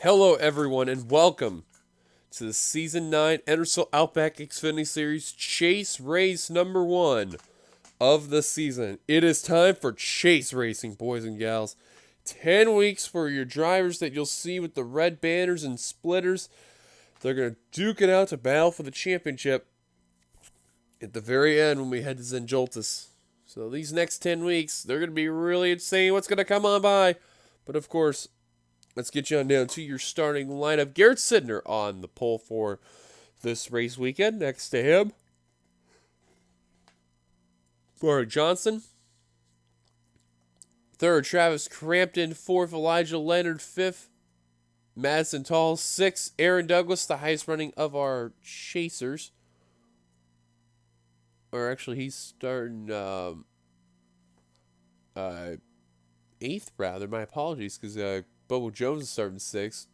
Hello, everyone, and welcome to the Season 9 NRSL Outback Xfinity Series Chase Race number 1 of the season. It is time for chase racing, boys and gals. 10 weeks for your drivers that you'll see with the red banners and splitters. They're going to duke it out to battle for the championship at the very end when we head to Zenjoltis. So these next 10 weeks, they're going to be really insane what's going to come on by. But of course, let's get you on down to your starting lineup. Garrett Sidner on the pole for this race weekend. Next to him, Mark Johnson. Third, Travis Crampton. Fourth, Elijah Leonard. Fifth, Madison Tall. Sixth, Aaron Douglas, the highest running of our chasers. Or actually, he's starting eighth, rather. My apologies, because Bobo Jones is starting sixth.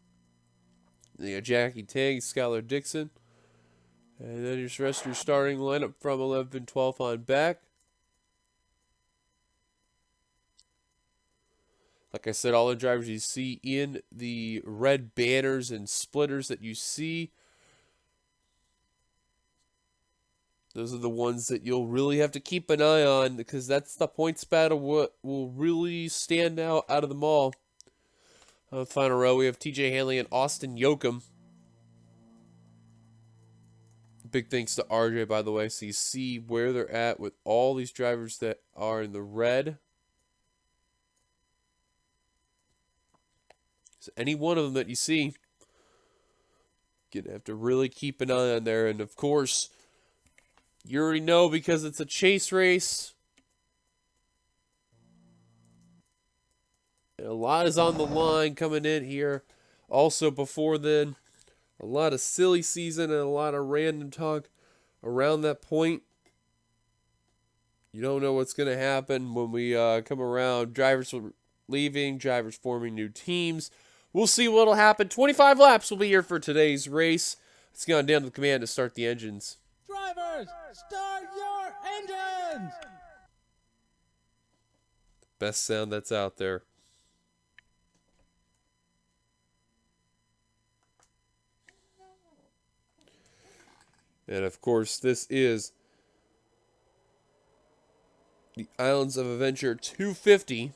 Then you got Jackie Tang, Skylar Dixon. And then your rest of your starting lineup from 11th and 12th on back. Like I said, all the drivers you see in the red banners and splitters that you see, those are the ones that you'll really have to keep an eye on, because that's the points battle what will really stand out of them all. On the final row, we have TJ Hanley and Austin Yoakum. Big thanks to RJ, by the way. So you see where they're at with all these drivers that are in the red. So any one of them that you see, you're going to have to really keep an eye on there. And of course, you already know, because it's a chase race, and a lot is on the line coming in here. Also, before then, a lot of silly season and a lot of random talk around that point. You don't know what's going to happen when we come around. Drivers leaving, drivers forming new teams. We'll see what'll happen. 25 laps will be here for today's race. Let's get on down to the command to start the engines. Drivers, start your engines! Best sound that's out there. And of course, this is the Islands of Adventure 250.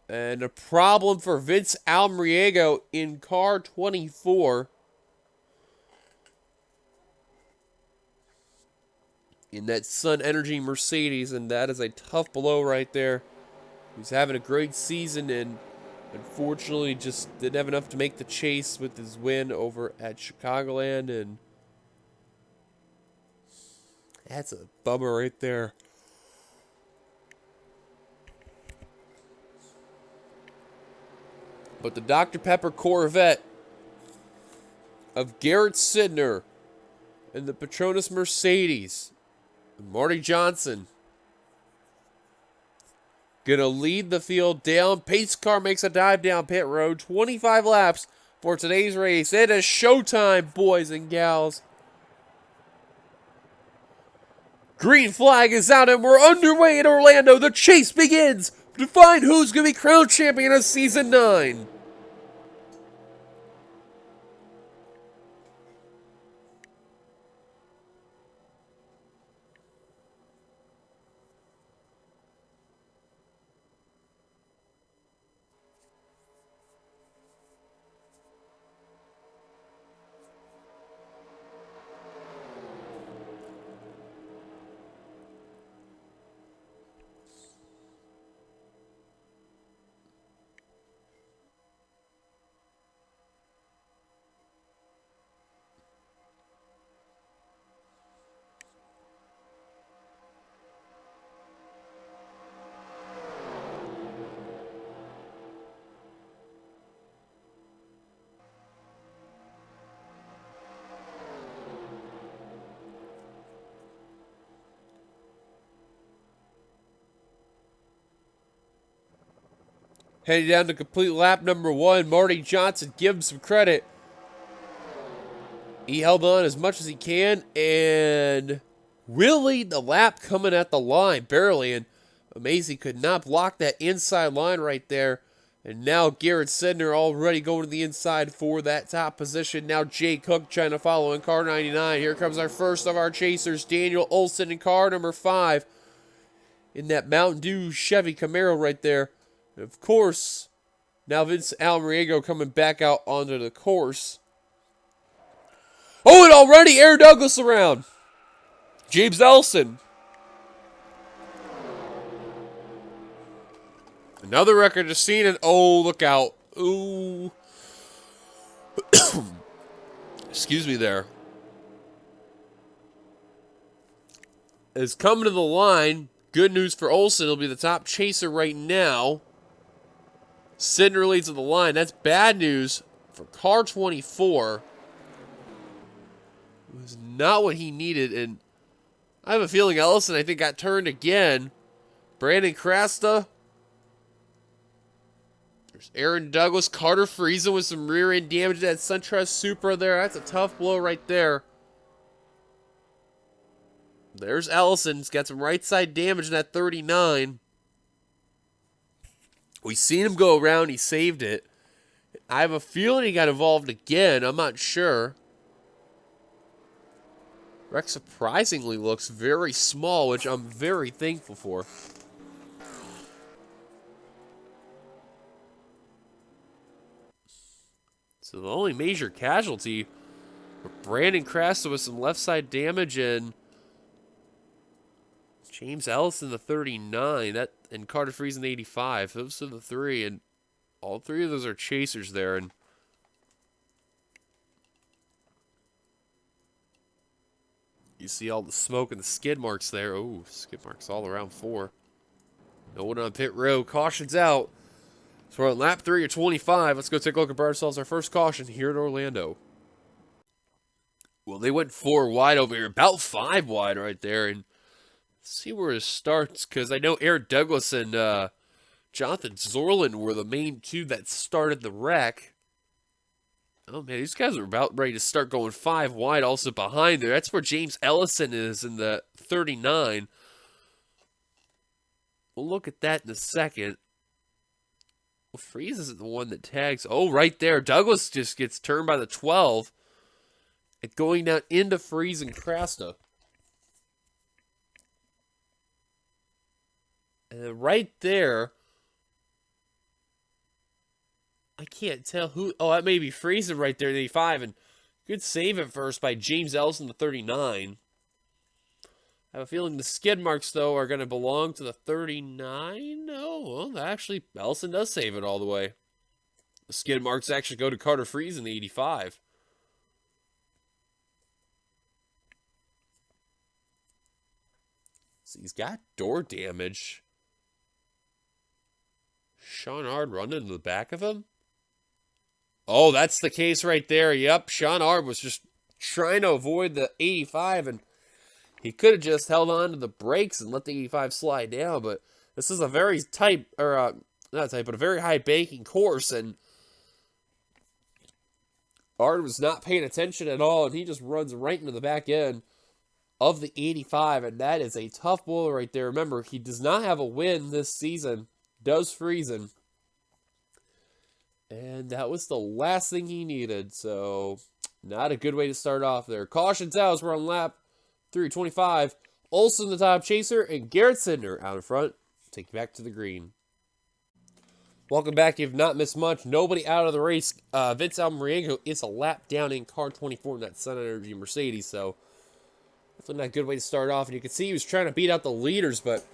And a problem for Vince Almriego in car 24. In that Sun Energy Mercedes, and that is a tough blow right there. He's having a great season, and unfortunately just didn't have enough to make the chase with his win over at Chicagoland, and that's a bummer right there. But the Dr. Pepper Corvette of Garrett Sidner and the Petronas Mercedes, and Marty Johnson, gonna lead the field down. Pace car makes a dive down pit road. 25 laps for today's race. It is showtime, boys and gals. Green flag is out, and we're underway in Orlando. The chase begins to find who's gonna be crowned champion of Season 9. Heading down to complete lap number 1, Marty Johnson, give him some credit. He held on as much as he can and will lead the lap coming at the line, barely. And Amazing could not block that inside line right there. And now Garrett Sidner already going to the inside for that top position. Now Jay Cook trying to follow in car 99. Here comes our first of our chasers, Daniel Olson in car number 5. In that Mountain Dew Chevy Camaro right there. And of course, now Vince Almariego coming back out onto the course. Oh, and already Aaron Douglas around. James Ellison. Another record just seen, and oh, look out. Ooh. Excuse me there. Is coming to the line. Good news for Olsen. He'll be the top chaser right now. Sidner leads to the line. That's bad news for car 24. It was not what he needed, and I have a feeling Ellison, I think, got turned again. Brandon Crasta. There's Aaron Douglas. Carter Friesen with some rear end damage to that SunTrust Supra there. That's a tough blow right there. There's Ellison. He's got some right side damage in that 39. We seen him go around. He saved it. I have a feeling he got involved again. I'm not sure. Wreck surprisingly looks very small, which I'm very thankful for. So the only major casualty, Brandon Crasta with some left side damage, and James Ellison the 39, and Carter Friesen the 85. Those are the three, and all three of those are chasers there. And you see all the smoke and the skid marks there. Oh, skid marks all around 4. No one on pit road. Caution's out. So we're on lap 3 of 25. Let's go take a look at ourselves. Our first caution here at Orlando. Well, they went 4 wide over here. About 5 wide right there. And see where it starts. Because I know Eric Douglas and Jonathan Zorlin were the main 2 that started the wreck. Oh, man. These guys are about ready to start going 5 wide also behind there. That's where James Ellison is in the 39. We'll look at that in a second. Well, Freeze isn't the one that tags. Oh, right there. Douglas just gets turned by the 12. And going down into Freeze and Crasta. And right there, I can't tell who. Oh, that may be Friesen right there, the 85. And good save at first by James Ellison, the 39. I have a feeling the skid marks, though, are going to belong to the 39. Oh, well, actually, Ellison does save it all the way. The skid marks actually go to Carter Friesen, the 85. So he's got door damage. Sean Ard running into the back of him? Oh, that's the case right there. Yep, Sean Ard was just trying to avoid the 85, and he could have just held on to the brakes and let the 85 slide down, but this is a very tight, or not tight, but a very high banking course, and Ard was not paying attention at all, and he just runs right into the back end of the 85, and that is a tough blow right there. Remember, he does not have a win this season. Does Friesen. And that was the last thing he needed, so not a good way to start off there. Caution's out as we're on lap 325. Olsen the top chaser, and Garrett Sidner out in front. Take you back to the green. Welcome back. You've not missed much. Nobody out of the race. Vince Almariego is a lap down in car 24 in that Sun Energy Mercedes, so definitely not a good way to start off. And you can see he was trying to beat out the leaders, but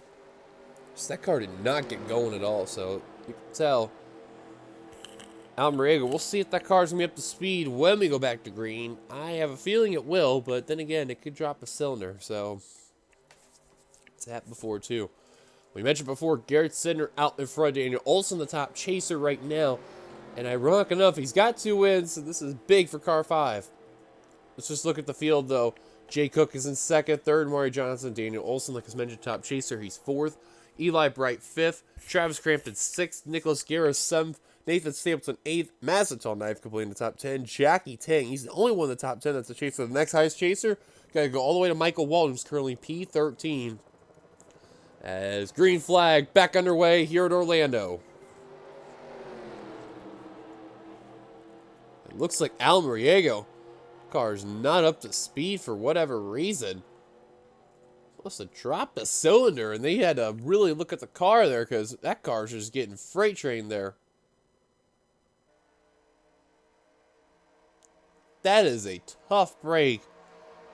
that car did not get going at all, so you can tell. Almariego, we'll see if that car's going to be up to speed when we go back to green. I have a feeling it will, but then again, it could drop a cylinder, so it's happened before, too. We mentioned before, Garrett Sidner out in front, Daniel Olson the top chaser right now, and ironic enough, he's got 2 wins, so this is big for car 5. Let's just look at the field, though. Jay Cook is in 2nd, 3rd, Maury Johnson, Daniel Olson, like I mentioned, top chaser, he's 4th. Eli Bright 5th, Travis Crampton 6th, Nicholas Guerra 7th, Nathan Stapleton 8th, Mazatol 9th, completing the top 10. Jackie Tang, he's the only one in the top 10 that's a chaser. The next highest chaser, got to go all the way to Michael Walton, who's currently P13. As green flag back underway here at Orlando. It looks like Al Muriego car's not up to speed for whatever reason. Must have dropped a cylinder, and they had to really look at the car there because that car's just getting freight trained there. That is a tough break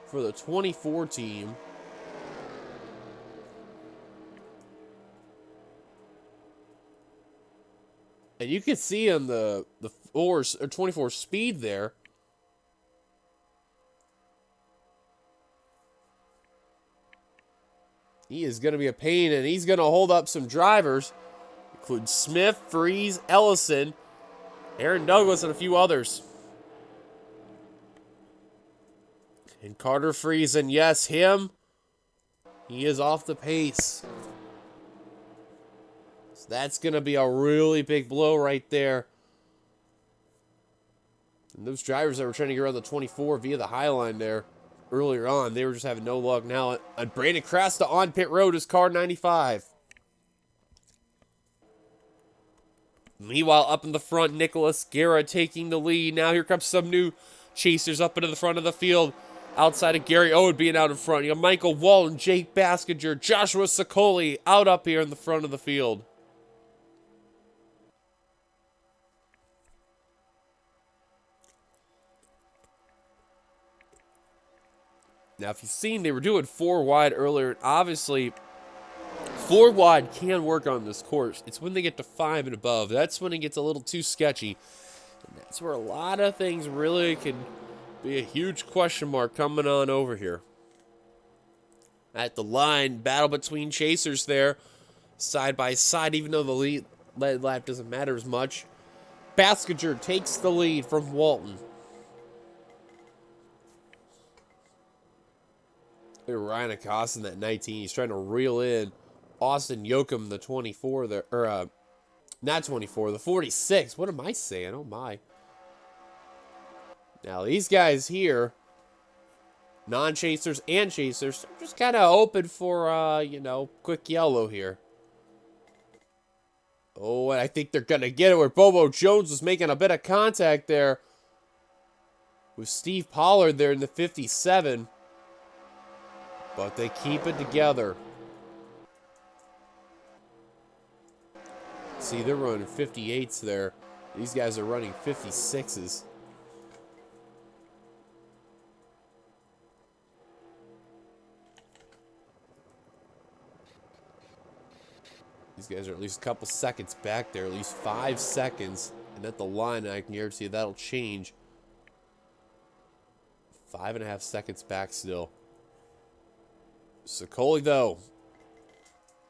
for the 24 team. And you can see on the 24 speed there. He is going to be a pain, and he's going to hold up some drivers, including Smith, Freeze, Ellison, Aaron Douglas, and a few others. And Carter Freeze, and yes, him, he is off the pace. So that's going to be a really big blow right there. And those drivers that were trying to get around the 24 via the high line there earlier on, they were just having no luck. Now, Brandon Crasta on pit road is car 95. Meanwhile, up in the front, Nicholas Guerra taking the lead. Now here comes some new chasers up into the front of the field. Outside of Gary Owen being out in front. You got Michael Walton, Jake Baskinger, Joshua Sicoli out up here in the front of the field. Now, if you've seen, they were doing 4 wide earlier. Obviously, 4 wide can work on this course. It's when they get to 5 and above. That's when it gets a little too sketchy. And that's where a lot of things really can be a huge question mark coming on over here. At the line, battle between chasers there. Side by side, even though the lead lap doesn't matter as much. Baskinger takes the lead from Walton. Ryan Acosta in that 19. He's trying to reel in Austin Yoakum, the 24 there. Or, not 24, the 46. What am I saying? Oh, my. Now, these guys here, non-chasers and chasers, are just kind of open for, quick yellow here. Oh, and I think they're going to get it where Bobo Jones was making a bit of contact there with Steve Pollard there in the 57. But they keep it together. See, they're running 58s there. These guys are running 56s. These guys are at least a couple seconds back there, at least 5 seconds. And at the line, I can guarantee you that'll change. 5.5 seconds back still. Sicoli, though,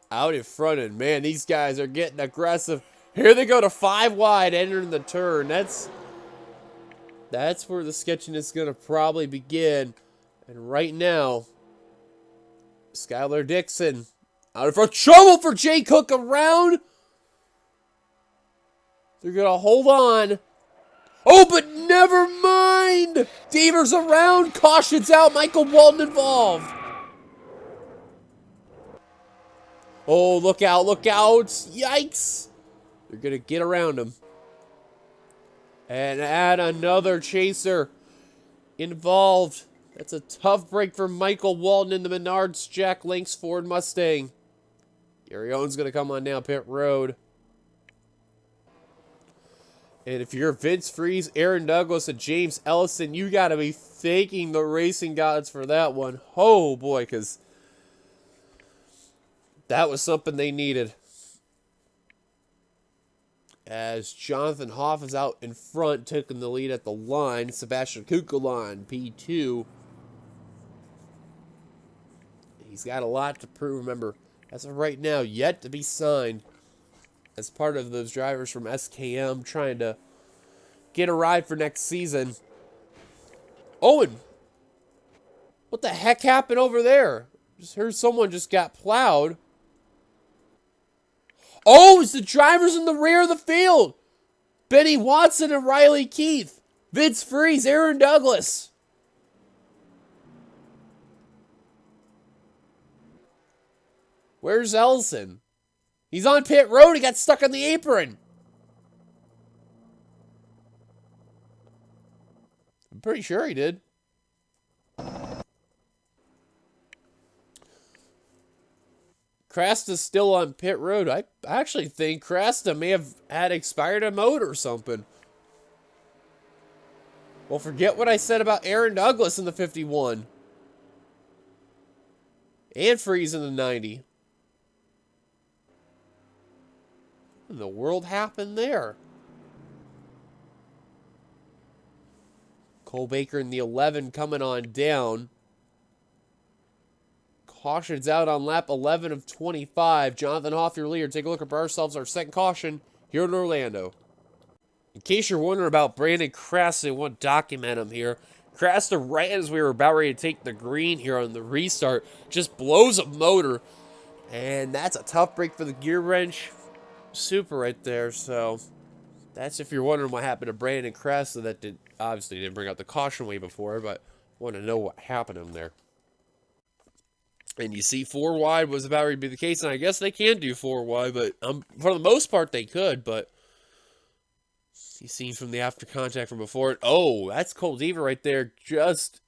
out in front, and man, these guys are getting aggressive. Here they go to 5 wide, entering the turn. That's where the sketchiness is going to probably begin. And right now, Skylar Dixon out in front. Trouble for Jay Cook around. They're going to hold on. Oh, but never mind. Devers around. Caution's out. Michael Walton involved. Oh, look out, look out. Yikes. They're going to get around him. And add another chaser involved. That's a tough break for Michael Walton in the Menards Jack Links Ford Mustang. Gary Owen's going to come on down pit road. And if you're Vince Freeze, Aaron Douglas, and James Ellison, you got to be thanking the racing gods for that one. Oh, boy, because that was something they needed. As Jonathan Hoff is out in front, taking the lead at the line. Sebastian Kukulon, P2. He's got a lot to prove. Remember, as of right now, yet to be signed as part of those drivers from SKM trying to get a ride for next season. Owen, what the heck happened over there? Just heard someone just got plowed. Oh, it's the drivers in the rear of the field. Benny Watson and Riley Keith. Vince Freeze, Aaron Douglas. Where's Ellison? He's on pit road. He got stuck on the apron. I'm pretty sure he did. Crasta's still on pit road. I actually think Crasta may have had expired a motor or something. Well, forget what I said about Aaron Douglas in the 51. And Freeze in the 90. What in the world happened there? Cole Baker in the 11 coming on down. Caution's out on lap 11 of 25. Jonathan Hoff, your leader. Take a look at ourselves, our second caution here in Orlando. In case you're wondering about Brandon Crasta, I want to document him here. Crasta, right as we were about ready to take the green here on the restart, just blows a motor. And that's a tough break for the gear wrench. Super right there. So that's if you're wondering what happened to Brandon Crasta. That obviously didn't bring out the caution way before, but I want to know what happened to him there. And you see 4 wide was about to be the case, and I guess they can do 4 wide, but for the most part they could, but you seen from the after contact from before. Oh, that's Cole Deaver right there, just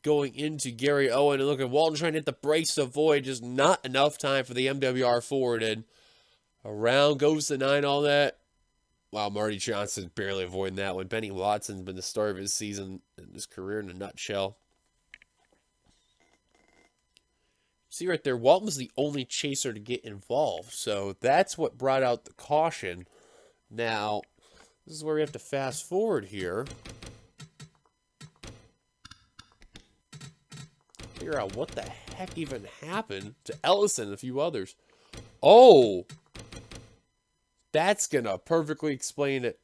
going into Gary Owen, and look at Walton trying to hit the brakes to avoid, just not enough time for the MWR forward, and around goes the 9, all that. Wow, Marty Johnson barely avoiding that one. Benny Watson's been the star of his season, and his career in a nutshell. See right there, Walton was the only chaser to get involved. So that's what brought out the caution. Now, this is where we have to fast forward here. Figure out what the heck even happened to Ellison and a few others. Oh! That's gonna perfectly explain it.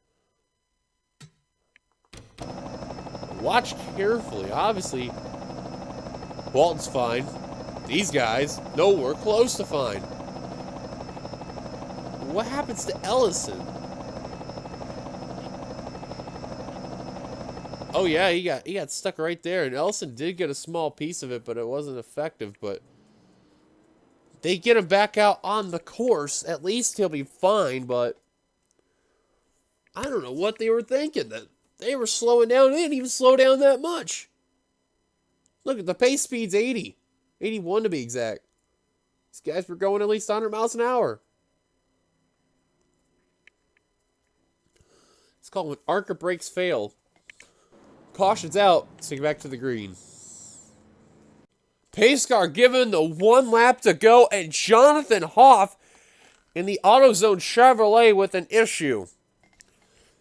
Watch carefully. Obviously, Walton's fine. These guys, nowhere close to fine. What happens to Ellison? Oh yeah, he got stuck right there, and Ellison did get a small piece of it, but it wasn't effective. But they get him back out on the course. At least he'll be fine. But I don't know what they were thinking. That they were slowing down. They didn't even slow down that much. Look at the pace speed's 80. 81 to be exact. These guys were going at least 100 miles an hour. It's called when ARCA brakes fail. Caution's out. Let's take it back to the green. Pace car given the 1 lap to go, and Jonathan Hoff in the AutoZone Chevrolet with an issue.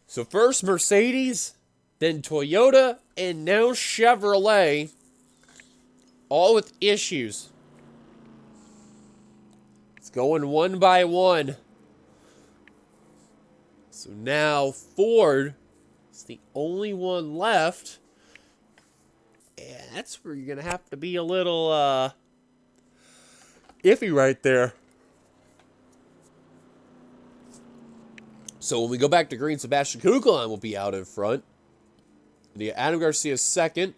So first Mercedes, then Toyota, and now Chevrolet. All with issues. It's going one by one. So now Ford is the only one left. And that's where you're going to have to be a little iffy right there. So when we go back to green, Sebastian Kugelheim will be out in front. Adam Garcia second.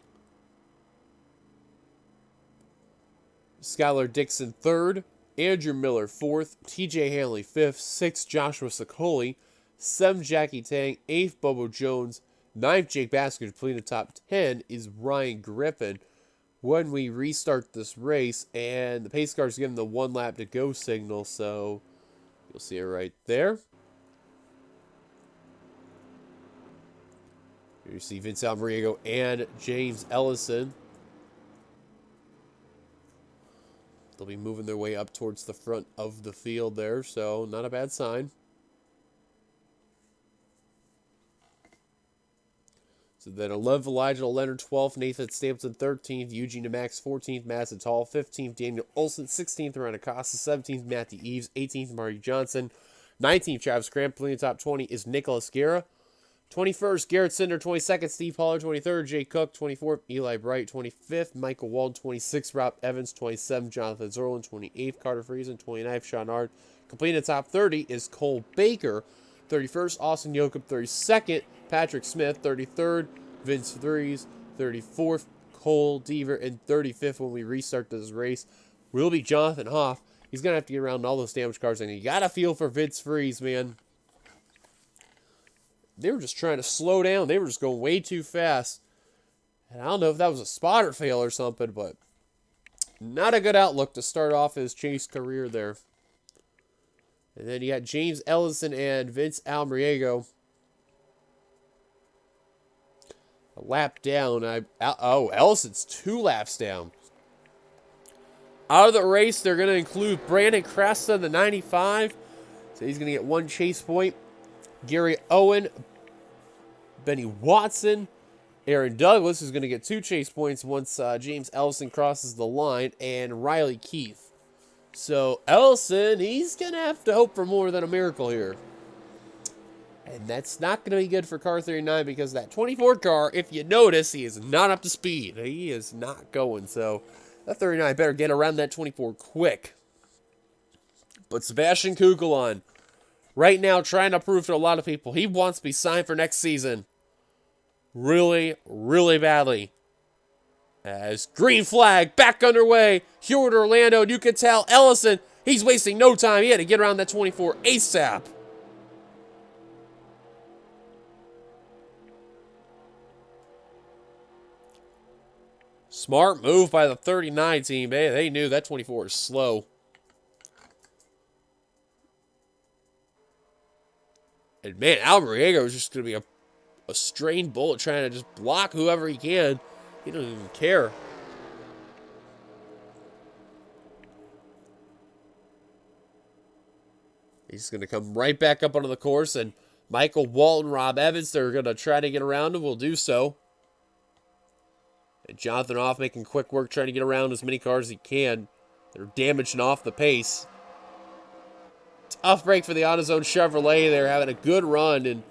Skylar Dixon third, Andrew Miller fourth, TJ Hanley fifth, sixth Joshua Sicoli, seventh Jackie Tang, eighth Bobo Jones, ninth Jake Basker. Completing the top 10 is Ryan Griffin. When we restart this race, and the pace car's giving the 1 lap to go signal, so you'll see it right there. You see Vince Almariego and James Ellison. They'll be moving their way up towards the front of the field there, so not a bad sign. So then 11th, Elijah Leonard 12th, Nathan Stampton 13th, Eugene DeMax 14th, Madison Tall 15th, Daniel Olson 16th, Ryan Acosta 17th, Matthew Eves 18th, Marty Johnson 19th, Travis Crampton. In the top 20 is Nicholas Guerra. 21st, Garrett Cinder. 22nd, Steve Holler. 23rd, Jay Cook. 24th, Eli Bright. 25th, Michael Walden. 26th, Rob Evans. 27th, Jonathan Zorlin. 28th, Carter Friesen. 29th, Sean Ard. Completing the top 30 is Cole Baker. 31st, Austin Yoakum. 32nd, Patrick Smith. 33rd, Vince Threes. 34th, Cole Deaver. And 35th, when we restart this race, will be Jonathan Hoff. He's going to have to get around all those damaged cars. And you got to feel for Vince Freeze, man. They were just trying to slow down. They were just going way too fast. And I don't know if that was a spotter fail or something, but not a good outlook to start off his chase career there. And then you got James Ellison and Vince Almriego. A lap down. Ellison's 2 laps down. Out of the race, they're going to include Brandon Cresta, the 95. So he's going to get 1 chase point. Gary Owen, Benny Watson, Aaron Douglas is going to get 2 chase points once James Ellison crosses the line, and Riley Keith. So Ellison, he's going to have to hope for more than a miracle here. And that's not going to be good for car 39 because that 24 car, if you notice, he is not up to speed. He is not going. So that 39 better get around that 24 quick. But Sebastian Kugelon, right now trying to prove to a lot of people he wants to be signed for next season. Really, really badly. As green flag back underway. Hewitt Orlando, and you can tell Ellison, he's wasting no time. He had to get around that 24 ASAP. Smart move by the 39 team. They knew that 24 is slow. And man, Almriego is just going to be a strained bullet trying to just block whoever he can. He doesn't even care. He's going to come right back up onto the course, and Michael Walton, Rob Evans, they're going to try to get around him. Will do so. And Jonathan Off making quick work, trying to get around as many cars as he can. They're damaging off the pace. Tough break for the AutoZone Chevrolet. They're having a good run, and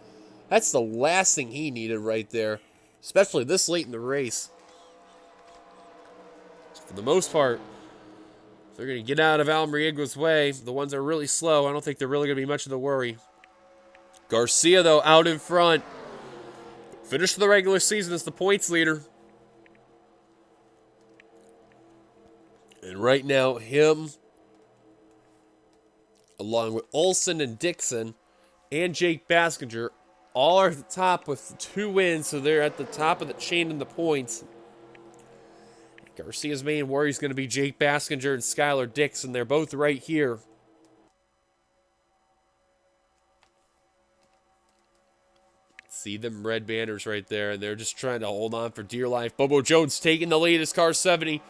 that's the last thing he needed right there, especially this late in the race. So for the most part, they're going to get out of Almriego's way. The ones that are really slow, I don't think they're really going to be much of the worry. Garcia, though, out in front. Finished the regular season as the points leader. And right now, him, along with Olsen and Dixon and Jake Baskinger, all are at the top with 2 wins, so they're at the top of the chain in the points. Garcia's main worry is going to be Jake Baskinger and Skylar Dixon. They're both right here. See them red banners right there, and they're just trying to hold on for dear life. Bobo Jones taking the lead as car 70.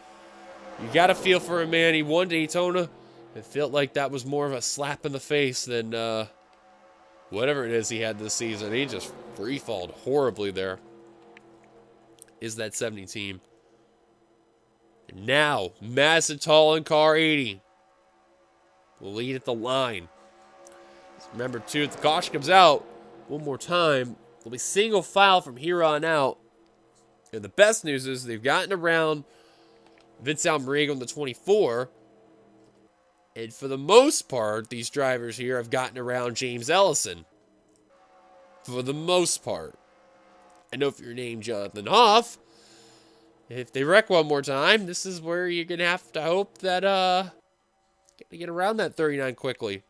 You got to feel for him, man. He won Daytona. It felt like that was more of a slap in the face than whatever it is he had this season. He just free-falled horribly there. Is that 70 team. And now, Madison Tall in car 80 will lead at the line. Remember, too, if the caution comes out one more time, it'll be single file from here on out. And the best news is they've gotten around Vince Almriego in the 24. And for the most part, these drivers here have gotten around James Ellison. For the most part. I know if you're named Jonathan Hoff, if they wreck one more time, this is where you're going to have to hope that get around that 39 quickly.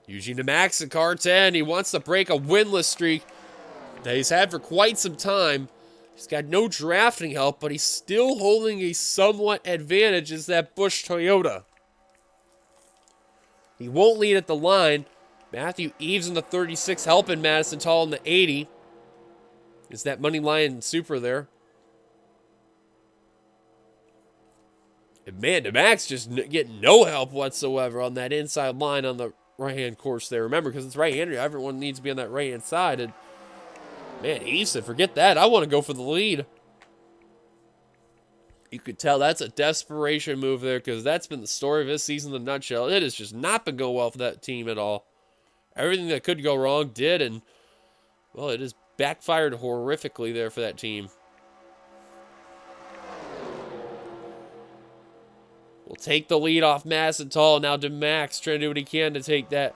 Eugene DeMax in car 10. He wants to break a winless streak that he's had for quite some time. He's got no drafting help, but he's still holding a somewhat advantage as that Busch Toyota. He won't lead at the line. Matthew Eves in the 36 helping Madison Tall in the 80. Is that Money Lion Super there? And man, DeMax just getting no help whatsoever on that inside line on the right-hand course there. Remember, because it's right-handed, everyone needs to be on that right-hand side. And man, Eves said, forget that. I want to go for the lead. You could tell that's a desperation move there because that's been the story of this season in a nutshell. It has just not been going well for that team at all. Everything that could go wrong did, and, well, it has backfired horrifically there for that team. We'll take the lead off Madison Tall. Now DeMax trying to do what he can to take that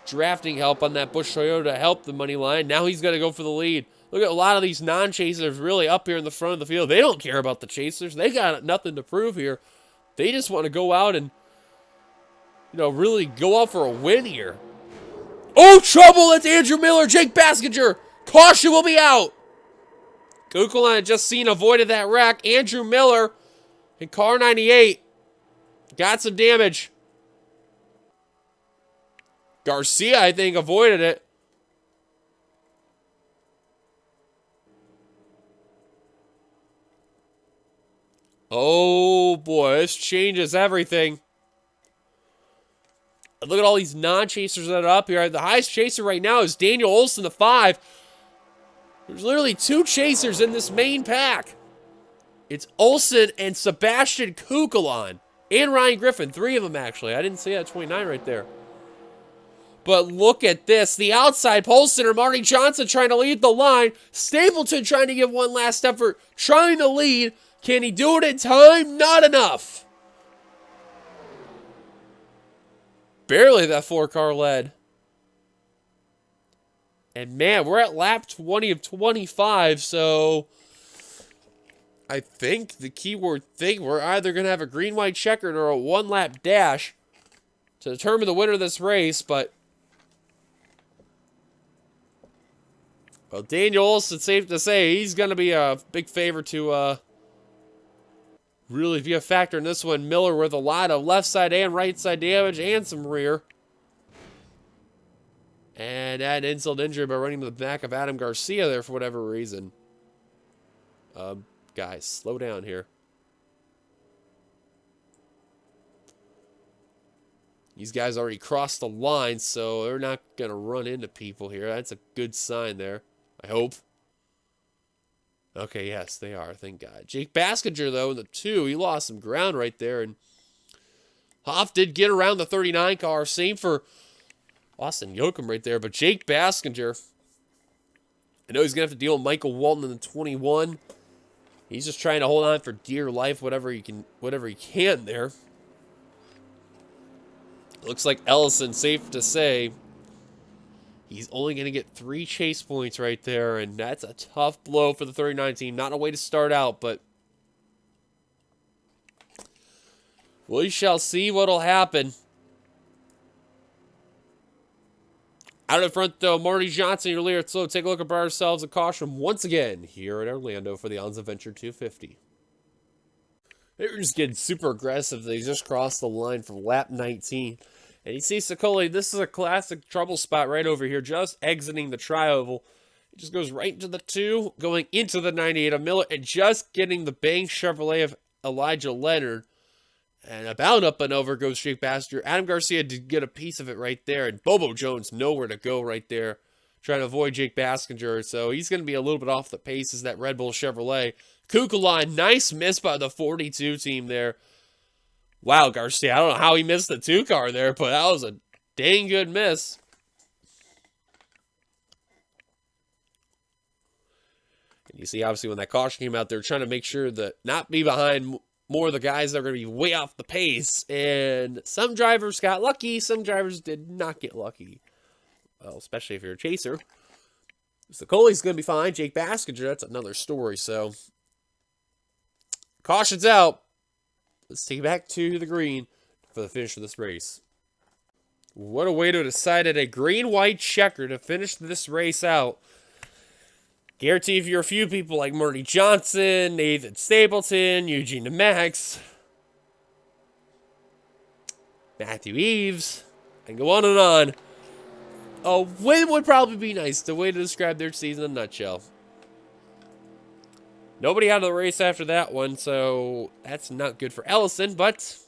drafting help on that Busch Toyota to help the money line. Now he's going to go for the lead. Look at a lot of these non-chasers really up here in the front of the field. They don't care about the chasers. They got nothing to prove here. They just want to go out and, really go out for a win here. Oh, trouble! It's Andrew Miller, Jake Baskinger. Caution will be out. Kukulon had just avoided that wreck. Andrew Miller in car 98 got some damage. Garcia, I think, avoided it. Oh, boy, this changes everything. Look at all these non-chasers that are up here. The highest chaser right now is Daniel Olson, the 5. There's literally 2 chasers in this main pack. It's Olson and Sebastian Kukulon. And Ryan Griffin. 3 of them, actually. I didn't see that 29 right there. But look at this. The outside pole sitter, Marty Johnson, trying to lead the line. Stapleton trying to give one last effort. Trying to lead. Can he do it in time? Not enough. Barely that 4-car led. And man, we're at lap 20 of 25, so I think the keyword thing, we're either going to have a green-white checkered or a 1-lap dash to determine the winner of this race, but well, Daniel Olson, safe to say, he's going to be a big favor to really be a factor in this one. Miller with a lot of left side and right side damage and some rear. And add insult to injury by running to the back of Adam Garcia there for whatever reason. Guys, slow down here. These guys already crossed the line, so they're not going to run into people here. That's a good sign there, I hope. Okay, yes, they are. Thank God. Jake Baskinger, though, in the 2, he lost some ground right there. And Hoff did get around the 39 car. Same for Austin Yoakum right there. But Jake Baskinger, I know he's going to have to deal with Michael Walton in the 21. He's just trying to hold on for dear life, whatever he can there. Looks like Ellison, safe to say, he's only going to get 3 chase points right there, and that's a tough blow for the 39 team. Not a way to start out, but we shall see what'll happen. Out in front, though, Marty Johnson, your leader. So take a look at ourselves and caution once again here in Orlando for the Ons Adventure 250. They're just getting super aggressive. They just crossed the line from lap 19. And you see Sicoli, this is a classic trouble spot right over here, just exiting the tri-oval. It just goes right into the 2, going into the 98 of Miller, and just getting the Bang Chevrolet of Elijah Leonard. And about up and over goes Jake Baskinger. Adam Garcia did get a piece of it right there, and Bobo Jones nowhere to go right there, trying to avoid Jake Baskinger. So he's going to be a little bit off the pace as that Red Bull Chevrolet. Kukulon, nice miss by the 42 team there. Wow, Garcia, I don't know how he missed the 2-car there, but that was a dang good miss. And you see, obviously, when that caution came out, they're trying to make sure that not be behind more of the guys that are going to be way off the pace. And some drivers got lucky, some drivers did not get lucky. Well, especially if you're a chaser. So Coley's going to be fine. Jake Baskinger, that's another story. So, caution's out. Let's take it back to the green for the finish of this race. What a way to decide a green-white checker to finish this race out. Guarantee if you're a few people like Marty Johnson, Nathan Stapleton, Eugene DeMax, Matthew Eves, and go on and on. A win would probably be nice. The way to describe their season in a nutshell. Nobody out of the race after that one, so that's not good for Ellison, but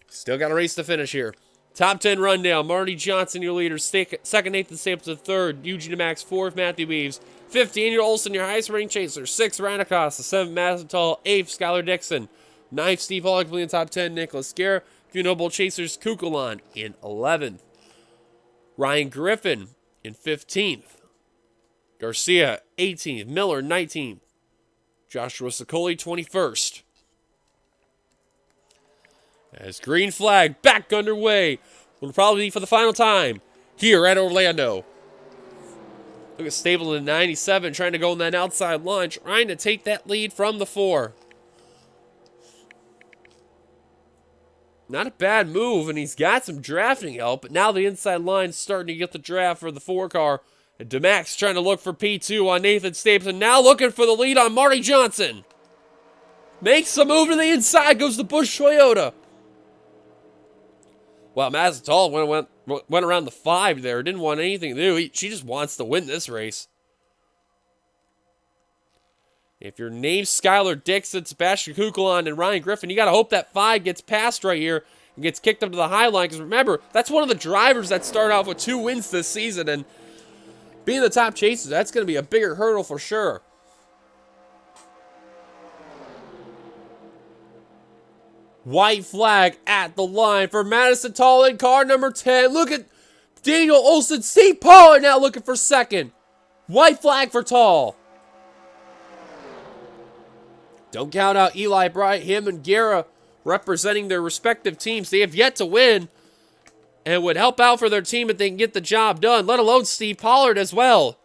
still got a race to finish here. Top 10 rundown. Marty Johnson, your leader. Second, Nathan Stapleton. Third, Eugene DeMax. Fourth, Matthew Eves. 15, Olson, your highest rating chaser. 6th, Ryan Acosta. 7th, Massenthal. 8th, Skylar Dixon. 9th, Steve Hall, completing the top 10. Nicholas Guerra. Few notable chasers, Kukulon in 11th. Ryan Griffin in 15th. Garcia, 18th. Miller, 19th. Joshua Sicoli, 21st. As green flag back underway. Will probably be for the final time here at Orlando. Look at Stapleton 97 trying to go on that outside line, trying to take that lead from the 4. Not a bad move, and he's got some drafting help, but now the inside line's starting to get the draft for the 4 car. And DeMax trying to look for P2 on Nathan Stapleton, now looking for the lead on Marty Johnson. Makes the move to the inside, goes to Busch Toyota. Well, Mazzatal went around the 5 there, didn't want anything to do. She just wants to win this race. If your name's Skylar Dixon, Sebastian Kukulon, and Ryan Griffin, you got to hope that 5 gets passed right here and gets kicked up to the high line. Because remember, that's one of the drivers that started off with 2 wins this season. And being the top chaser, that's going to be a bigger hurdle for sure. White flag at the line for Madison Tall in car number 10. Look at Daniel Olson. Steve Pollard now looking for second. White flag for Tall. Don't count out Eli Bright. Him and Guerra representing their respective teams. They have yet to win and would help out for their team if they can get the job done, let alone Steve Pollard as well.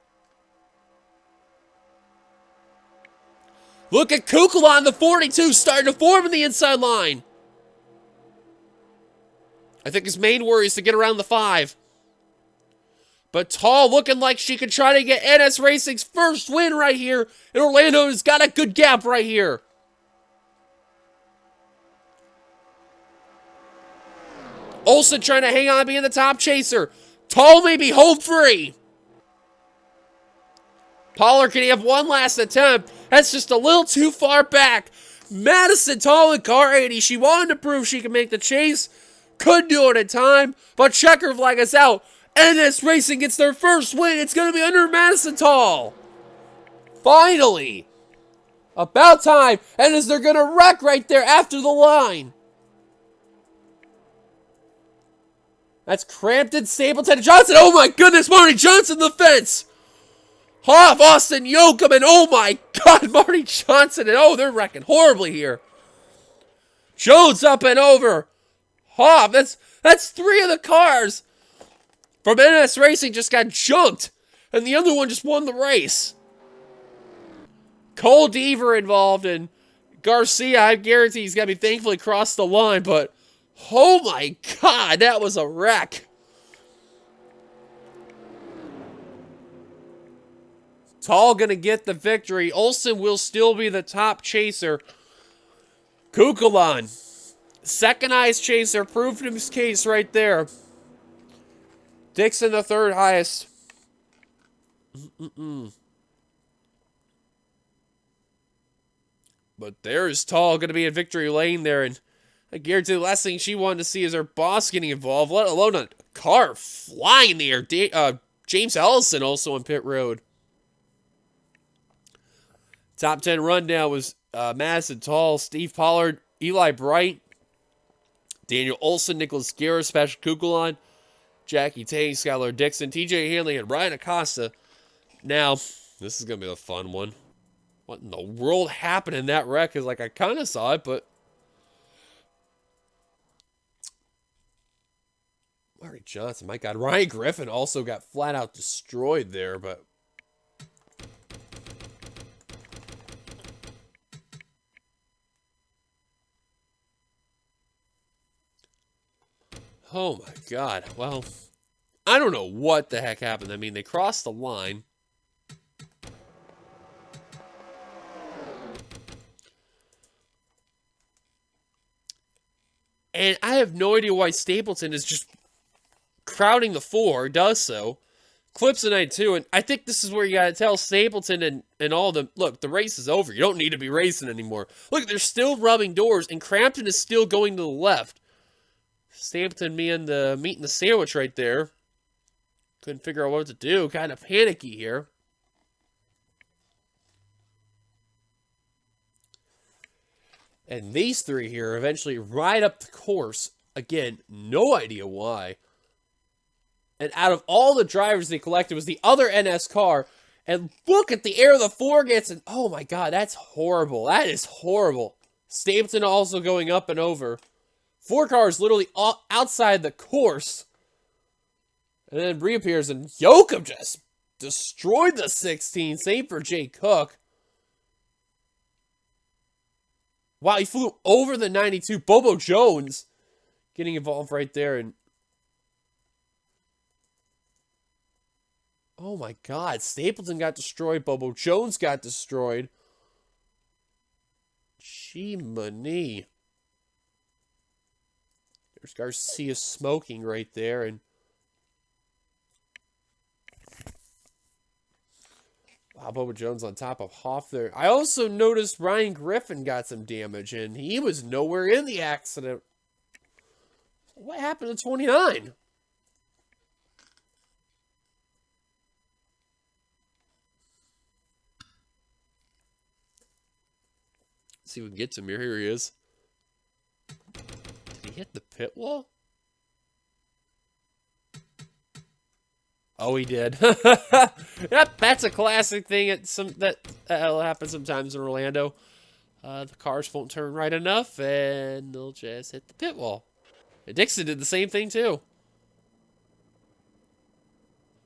Look at Kukulon, the 42, starting to form in the inside line. I think his main worry is to get around the 5. But Tall looking like she could try to get NS Racing's first win right here. And Orlando has got a good gap right here. Olsen trying to hang on, being the top chaser. Tall may be home free. Pollard, can he have one last attempt? That's just a little too far back. Madison Tall in car 80. She wanted to prove she could make the chase. Couldn't do it in time, but checker flag is out. NS Racing gets their first win. It's going to be under Madison Tall. Finally. About time. And as they're going to wreck right there after the line. That's Crampton, Stapleton, and Johnson. Oh my goodness, Marty Johnson, the fence. Hoff, Austin, Yoakum, and oh my God, Marty Johnson. And oh, they're wrecking horribly here. Jones up and over. Hoff, that's 3 of the cars from NS Racing just got junked. And the other one just won the race. Cole Deaver involved, and Garcia, I guarantee he's going to be thankfully crossed the line, but oh my God, that was a wreck. Tall going to get the victory. Olsen will still be the top chaser. Kukulon, second highest chaser, proved his case right there. Dixon, the third highest. But there's Tall going to be in victory lane there, and I guarantee the last thing she wanted to see is her boss getting involved, let alone a car flying in the air. James Ellison also on pit road. Top 10 rundown was Madison Tall, Steve Pollard, Eli Bright, Daniel Olson, Nicholas Guerra, Sebastian Kukulon, Jackie Tay, Skylar Dixon, TJ Hanley, and Ryan Acosta. Now, this is going to be a fun one. What in the world happened in that wreck? Is like I kind of saw it, but Marty Johnson, my God. Ryan Griffin also got flat out destroyed there, but oh my God. Well, I don't know what the heck happened. I mean, they crossed the line. And I have no idea why Stapleton is just crowding the 4, does so. Clips the 92, and I think this is where you got to tell Stapleton and all them, look, the race is over. You don't need to be racing anymore. Look, they're still rubbing doors, and Crampton is still going to the left. Stapleton meeting the sandwich right there. Couldn't figure out what to do. Kind of panicky here. And these 3 here eventually ride up the course. Again, no idea why. And out of all the drivers they collected was the other NS car. And look at the air the 4 gets. And oh my God, that's horrible. That is horrible. Stapleton also going up and over. 4 cars literally outside the course. And then reappears, and Yoakum just destroyed the 16. Same for Jay Cook. Wow, he flew over the 92. Bobo Jones getting involved right there. And oh my God, Stapleton got destroyed. Bobo Jones got destroyed. Gee, money. There's Garcia smoking right there. And wow, Bobo Jones on top of Hoff there. I also noticed Ryan Griffin got some damage, and he was nowhere in the accident. What happened to 29? Let's see if we can get to him here. Here he is. Did he hit the pit wall? Oh, he did. Yep, that's a classic thing. That happens sometimes in Orlando. The cars won't turn right enough, and they'll just hit the pit wall. And Dixon did the same thing, too.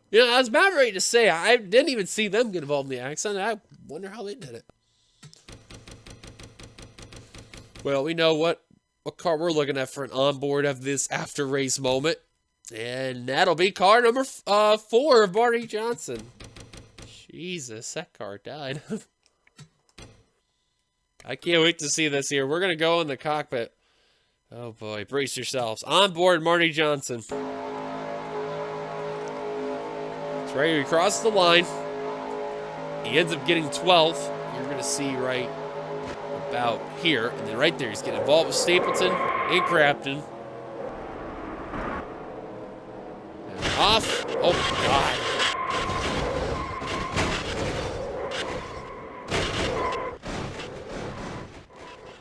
You know, I was about ready to say, I didn't even see them get involved in the accident. I wonder how they did it. Well, we know what car we're looking at for an onboard of this after-race moment. And that'll be car number 4 of Marty Johnson. Jesus, that car died. I can't wait to see this here. We're going to go in the cockpit. Oh boy, brace yourselves. On board Marty Johnson. It's ready to cross the line. He ends up getting 12th. You're going to see right about here. And then right there, he's getting involved with Stapleton and Crafton. And off. Oh, God.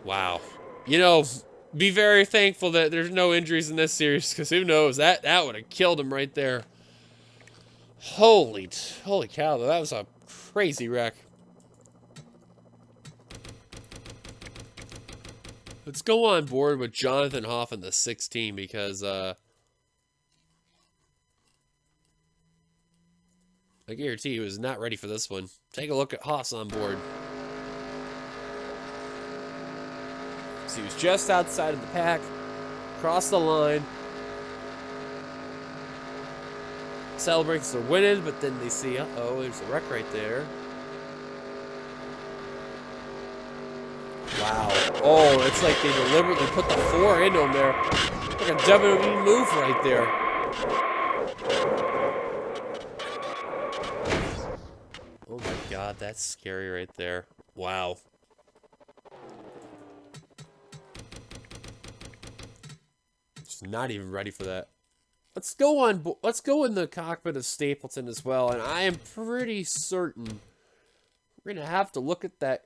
Wow. You know, be very thankful that there's no injuries in this series, because who knows, that would have killed him right there. Holy cow, that was a crazy wreck. Let's go on board with Jonathan Hoff in the 16, because I guarantee he was not ready for this one. Take a look at Hoff's on board. So he was just outside of the pack, crossed the line, celebrates their winning, but then they see, uh-oh, there's a wreck right there. Wow. Oh, it's like they deliberately put the 4 into him there. Like a WWE move right there. Oh my God, that's scary right there. Wow. Just not even ready for that. Let's go in the cockpit of Stapleton as well, and I am pretty certain we're gonna have to look at that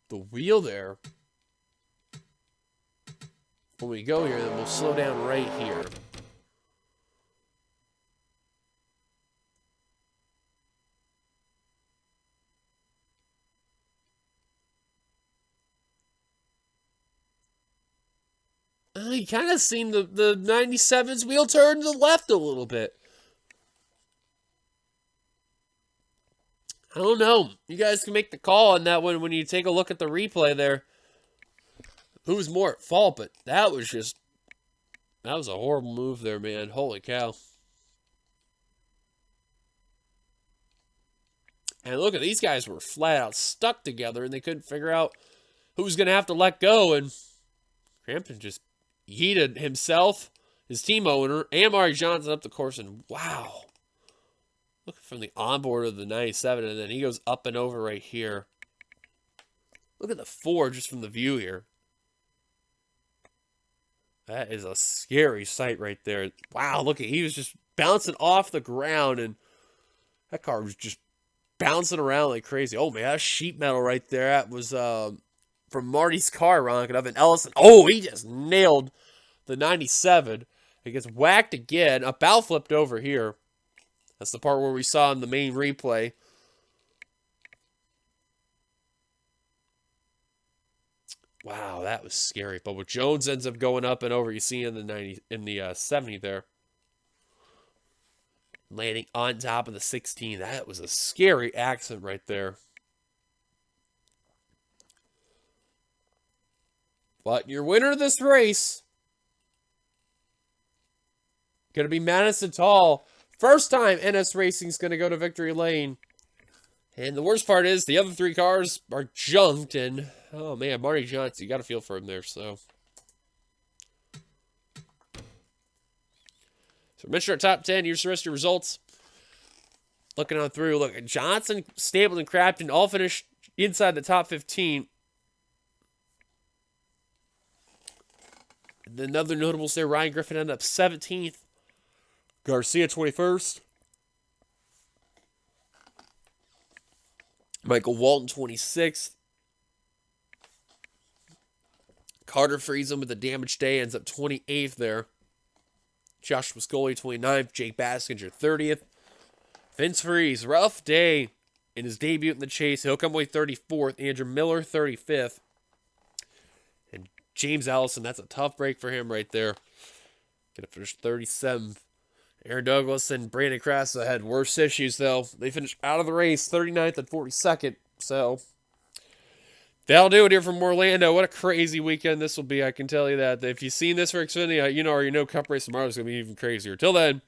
the wheel there when we go here. Then we'll slow down right here. You kind of seen the 97's wheel turn to the left a little bit. I don't know. You guys can make the call on that one when you take a look at the replay there. Who's more at fault? But that was a horrible move there, man. Holy cow. And look at these guys were flat out stuck together, and they couldn't figure out who was going to have to let go. And Crampton just yeeted himself, his team owner, and Marty Johnson up the course. And wow. Look from the onboard of the 97, and then he goes up and over right here. Look at the 4 just from the view here. That is a scary sight right there. Wow, look at, he was just bouncing off the ground, and that car was just bouncing around like crazy. Oh man, that's sheet metal right there. That was from Marty's car, Ron up in Ellison. Oh, he just nailed the 97. It gets whacked again. A bow flipped over here. That's the part where we saw in the main replay. Wow, that was scary. But with Jones ends up going up and over, you see in the 90, in the 70 there, landing on top of the 16. That was a scary accident right there. But your winner of this race gonna be Madison Tall. First time NS Racing's gonna go to victory lane. And the worst part is the other 3 cars are junked, and oh man, Marty Johnson, you got to feel for him there. So mention our top 10. Here's the rest of your results. Looking on through, look, Johnson, Stapleton, and Crafton all finished inside the top 15. And then other notables there, Ryan Griffin ended up 17th. Garcia 21st. Michael Walton 26th. Carter Friesen with a damaged day ends up 28th there. Josh Pascoli 29th. Jake Baskinger 30th. Vince Freeze, rough day in his debut in the chase. He'll come away 34th. Andrew Miller 35th. And James Allison, that's a tough break for him right there. Gonna finish 37th. Aaron Douglas and Brandon Crassa had worse issues, though. They finished out of the race, 39th and 42nd. So, that'll do it here from Orlando. What a crazy weekend this will be, I can tell you that. If you've seen this for Xfinity, you know Cup Race tomorrow is going to be even crazier. Till then,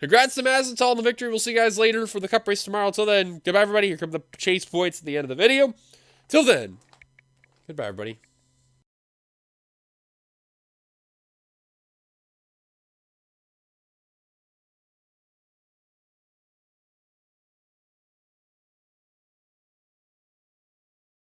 congrats to Madison Tall on the victory. We'll see you guys later for the Cup Race tomorrow. Till then, goodbye, everybody. Here come the chase points at the end of the video. Till then, goodbye, everybody.